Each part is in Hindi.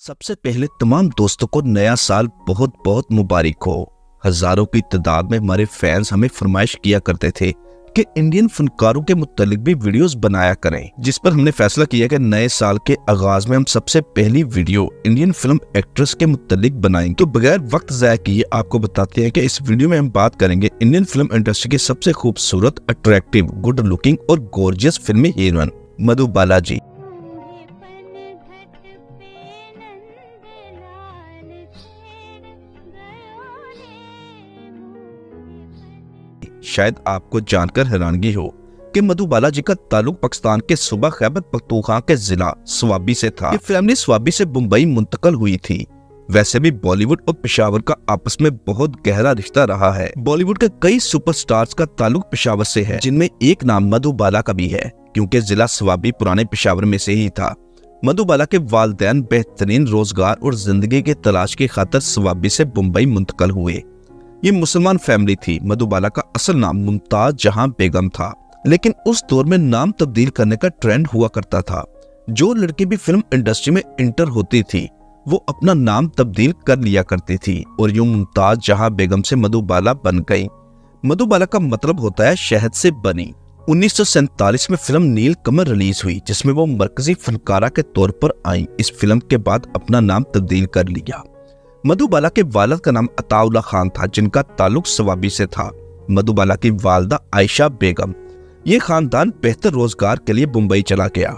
सबसे पहले तमाम दोस्तों को नया साल बहुत बहुत मुबारक हो। हजारों की तादाद में हमारे फैंस हमें फरमाइश किया करते थे कि इंडियन फनकारों के मुत्तलिक भी वीडियोस बनाया करें, जिस पर हमने फैसला किया कि नए साल के आगाज में हम सबसे पहली वीडियो इंडियन फिल्म एक्ट्रेस के मुत्तलिक बनाएंगे। तो बगैर वक्त ज़ाया किए आपको बताते हैं कि इस वीडियो में हम बात करेंगे इंडियन फिल्म इंडस्ट्री की सबसे खूबसूरत, अट्रैक्टिव, गुड लुकिंग और गॉर्जियस फिल्मी हीरोइन मधु बालाजी। शायद आपको जानकर हैरानगी हो कि मधु बालाजी का ताल्लुक पाकिस्तान के सूबा खैबर पख्तूनख्वा के जिला स्वाबी से था। ये फैमिली स्वाबी से मुंबई मुंतकल हुई थी। वैसे भी बॉलीवुड और पेशावर का आपस में बहुत गहरा रिश्ता रहा है। बॉलीवुड के कई सुपरस्टार्स का ताल्लुक पेशावर से है, जिनमें एक नाम मधु बाला का भी है, क्योंकि जिला स्वाबी पुराने पेशावर में से ही था। मधु बाला के वालिदैन बेहतरीन रोजगार और जिंदगी की तलाश की खातिर स्वाबी से मुंबई मुंतकल हुए। ये मुसलमान फैमिली थी। मधु बाला का असल नाम मुमताज जहां बेगम था, लेकिन उस दौर में नाम तब्दील करने का ट्रेंड हुआ करता था। जो लड़की भी फिल्म इंडस्ट्री में इंटर होती थी वो अपना नाम तब्दील कर लिया करती थी, और यूं मुमताज जहां बेगम से मधु बाला बन गई। मधु बाला का मतलब होता है शहद से बनी। 1947 में फिल्म नील कमल रिलीज हुई, जिसमें वो मरकजी फनकारा के तौर पर आई। इस फिल्म के बाद अपना नाम तब्दील कर लिया। मधु बाला के वालिद का नाम अताउल्लाह खान था, जिनका ताल्लुक स्वाबी से था। मधु बाला की वालिदा आयशा बेगम। ये खानदान बेहतर रोजगार के लिए मुंबई चला गया।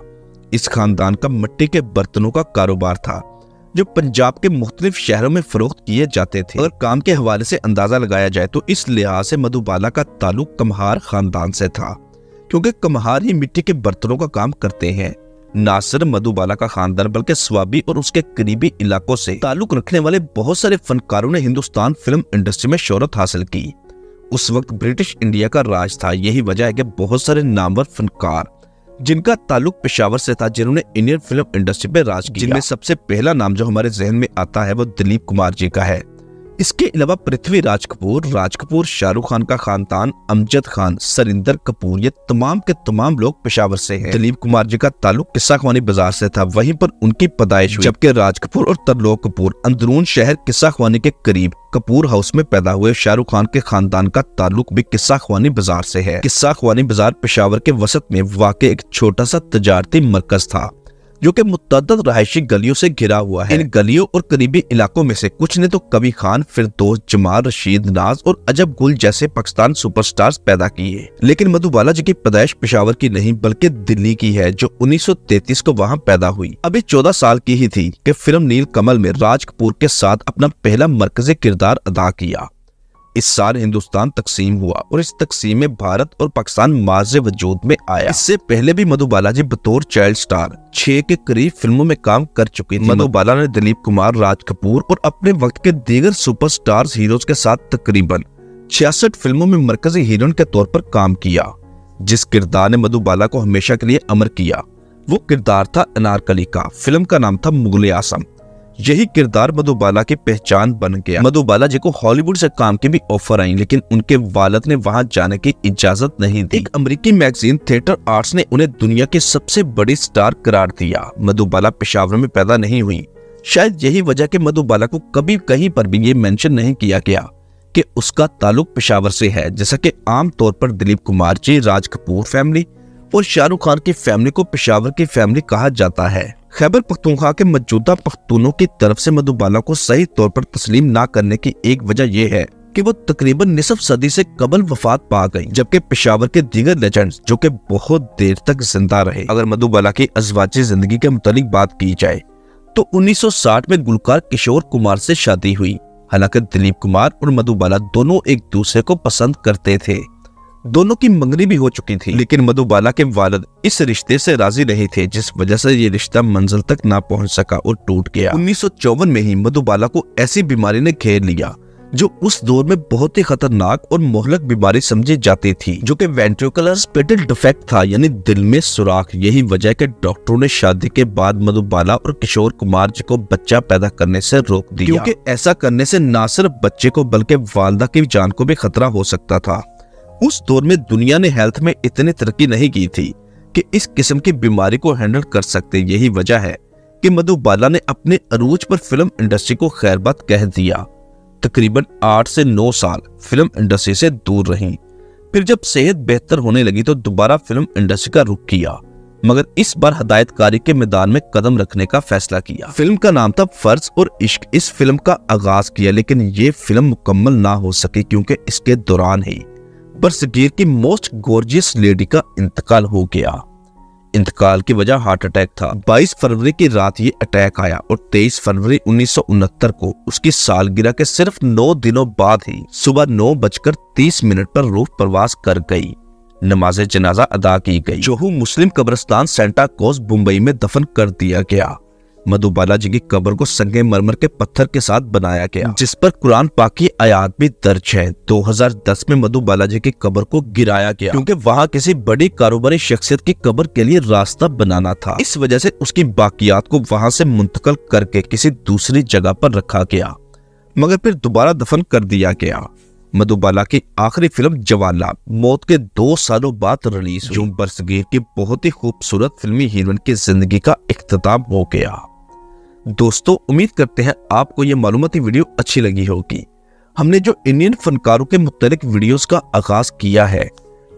इस खानदान का मिट्टी के बर्तनों का कारोबार था, जो पंजाब के मुख्तलिफ शहरों में फरोख्त किए जाते थे। अगर काम के हवाले से अंदाजा लगाया जाए तो इस लिहाज से मधु बाला का ताल्लुक कम्हार खानदान से था, क्योंकि कम्हार ही मिट्टी के बर्तनों का काम करते हैं। ना सिर्फ मधु बाला का खानदान बल्कि स्वाबी और उसके करीबी इलाकों से ताल्लुक रखने वाले बहुत सारे फनकारों ने हिंदुस्तान फिल्म इंडस्ट्री में शोहरत हासिल की। उस वक्त ब्रिटिश इंडिया का राज था। यही वजह है कि बहुत सारे नामवर फनकार जिनका ताल्लुक पेशावर से था, जिन्होंने इंडियन फिल्म इंडस्ट्री पे राज किया। जिनमें सबसे पहला नाम जो हमारे जहन में आता है वो दिलीप कुमार जी का है। इसके अलावा पृथ्वी राज कपूर, शाहरुख खान का खानदान, अमजद खान, सरिंदर कपूर, ये तमाम के तमाम लोग पेशावर से हैं। दिलीप कुमार जी का ताल्लुक किस्सा ख्वानी बाजार से था, वहीं पर उनकी पैदाइश हुई। जबकि राज कपूर और तरलोक कपूर अंदरून शहर किस्सा ख्वानी के करीब कपूर हाउस में पैदा हुए। शाहरुख खान के खानदान का ताल्लुक भी किस्सा ख्वानी बाजार से है। किस्सा ख्वानी बाजार पेशावर के वसत में वाक़ एक छोटा सा तजारती मरकज था, जो कि मुतअद्दिद रहायशी गलियों से घिरा हुआ है। इन गलियों और करीबी इलाकों में से कुछ ने तो कबीर खान, फिरदौस, जमाल, रशीद, नाज और अजब गुल जैसे पाकिस्तान सुपरस्टार्स पैदा किए। लेकिन मधु बालाजी की पैदाइश पेशावर की नहीं बल्कि दिल्ली की है, जो 1933 को वहां पैदा हुई। अभी 14 साल की ही थी कि फिल्म नील कमल में राज कपूर के साथ अपना पहला मरकजी किरदार अदा किया। इस साल हिंदुस्तान तकसीम हुआ और इस तकसीम में भारत और पाकिस्तान माज़े वजूद में आया। इससे पहले भी मधु बालाजी बतौर चाइल्ड स्टार 6 के करीब फिल्मों में काम कर चुकी थी। मधु बाला ने दिलीप कुमार, राज कपूर और अपने वक्त के दीगर सुपरस्टार्स हीरोज के साथ तकरीबन 66 फिल्मों में मरकजी हीरोइन के तौर पर काम किया। जिस किरदार ने मधु बाला को हमेशा के लिए अमर किया वो किरदार था अनारकली का। फिल्म का नाम था मुगल आसम। यही किरदार मधु बाला की पहचान बन गया। मधु बालाजी को हॉलीवुड से काम की भी ऑफर आई, लेकिन उनके वालिद ने वहां जाने की इजाजत नहीं दी। एक अमेरिकी मैगजीन थिएटर आर्ट्स ने उन्हें दुनिया की सबसे बड़ी स्टार करार दिया। मधु बाला पेशावर में पैदा नहीं हुई। शायद यही वजह कि मधु बाला को कभी कहीं पर भी ये मेंशन नहीं किया गया कि उसका ताल्लुक पेशावर से है, जैसा कि आम तौर पर दिलीप कुमार जी, राज कपूर फैमिली और शाहरुख खान की फैमिली को पेशावर की फैमिली कहा जाता है। खैबर पख्तूनख्वा के मौजूदा पख्तूनों की तरफ से मधु बाला को सही तौर पर तस्लीम ना करने की एक वजह यह है कि वो तकरीबन निसफ सदी से कबल वफात पा गई, जबकि पेशावर के दीगर लेजेंड्स जो कि बहुत देर तक जिंदा रहे। अगर मधु बाला की अज़वाजी जिंदगी के मुतालिक बात की जाए तो 1960 में गुलकार किशोर कुमार से शादी हुई। हालांकि दिलीप कुमार और मधु बाला दोनों एक दूसरे को पसंद करते थे। दोनों की मंगनी भी हो चुकी थी, लेकिन मधु बाला के वालिद इस रिश्ते से राजी नहीं थे, जिस वजह से ये रिश्ता मंजिल तक ना पहुंच सका और टूट गया। 1954 में ही मधु बाला को ऐसी बीमारी ने घेर लिया जो उस दौर में बहुत ही खतरनाक और मोहलक बीमारी समझी जाती थी, जो कि वेंट्रिकुलर स्पिटल डिफेक्ट था, यानी दिल में सुराख। यही वजह के डॉक्टरों ने शादी के बाद मधु बाला और किशोर कुमार जी को बच्चा पैदा करने से रोक दिया, क्योंकि ऐसा करने से न सिर्फ बच्चे को बल्कि वालिदा की जान को भी खतरा हो सकता था। उस दौर में दुनिया ने हेल्थ में इतनी तरक्की नहीं की थी कि इस किस्म की बीमारी को हैंडल कर सकते। यही वजह है कि मधुबाला ने अपने अरूज पर फिल्म इंडस्ट्री को खैरबाद कह दिया। तकरीबन 8 से 9 साल फिल्म इंडस्ट्री से दूर रहीं। फिर जब सेहत बेहतर होने लगी तो दोबारा फिल्म इंडस्ट्री का रुख किया, मगर इस बार हदायतकारी के मैदान में कदम रखने का फैसला किया। फिल्म का नाम था फर्ज और इश्क। इस फिल्म का आगाज किया, लेकिन ये फिल्म मुकम्मल ना हो सकी क्योंकि इसके दौरान ही बरसगीर की मोस्ट गॉर्जियस लेडी का इंतकाल हो गया। इंतकाल की वजह हार्ट अटैक था। 22 फरवरी की रात ये अटैक आया और 23 फरवरी 1969 को उसकी सालगिरह के सिर्फ 9 दिनों बाद ही सुबह 9:30 पर रूह परवास कर गई। नमाज जनाजा अदा की गई। जोहू मुस्लिम कब्रिस्तान सेंटा क्रूज मुंबई में दफन कर दिया गया। मधुबाला जी की कब्र को संगमरमर के पत्थर के साथ बनाया गया, जिस पर कुरान पाक की आयत भी दर्ज है। 2010 में मधुबाला जी की कब्र को गिराया गया क्योंकि वहां किसी बड़ी कारोबारी शख्सियत की कब्र के लिए रास्ता बनाना था। इस वजह से उसकी बाकियात को वहां से मुंतकल करके किसी दूसरी जगह पर रखा गया, मगर फिर दोबारा दफन कर दिया गया। मधुबाला की आखिरी फिल्म जवाला मौत के 2 सालों बाद रिलीज हुई, जो बरसगीर की बहुत ही खूबसूरत फिल्मी हीरोइन की जिंदगी का इख्तिताम हो गया। दोस्तों, उम्मीद करते हैं आपको ये मालूमाती वीडियो अच्छी लगी होगी। हमने जो इंडियन फनकारों के मुत्तलिक वीडियोस का आगाज किया है,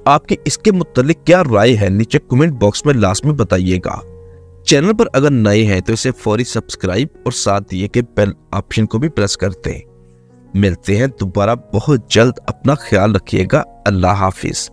आपकी इसके मुत्तलिक क्या राय है नीचे कमेंट बॉक्स में लाजमी बताइएगा। चैनल पर अगर नए हैं तो इसे फौरी सब्सक्राइब और साथ दिए के बेल ऑप्शन को भी प्रेस कर दें। मिलते हैं दोबारा बहुत जल्द। अपना ख्याल रखिएगा। अल्लाह हाफिज।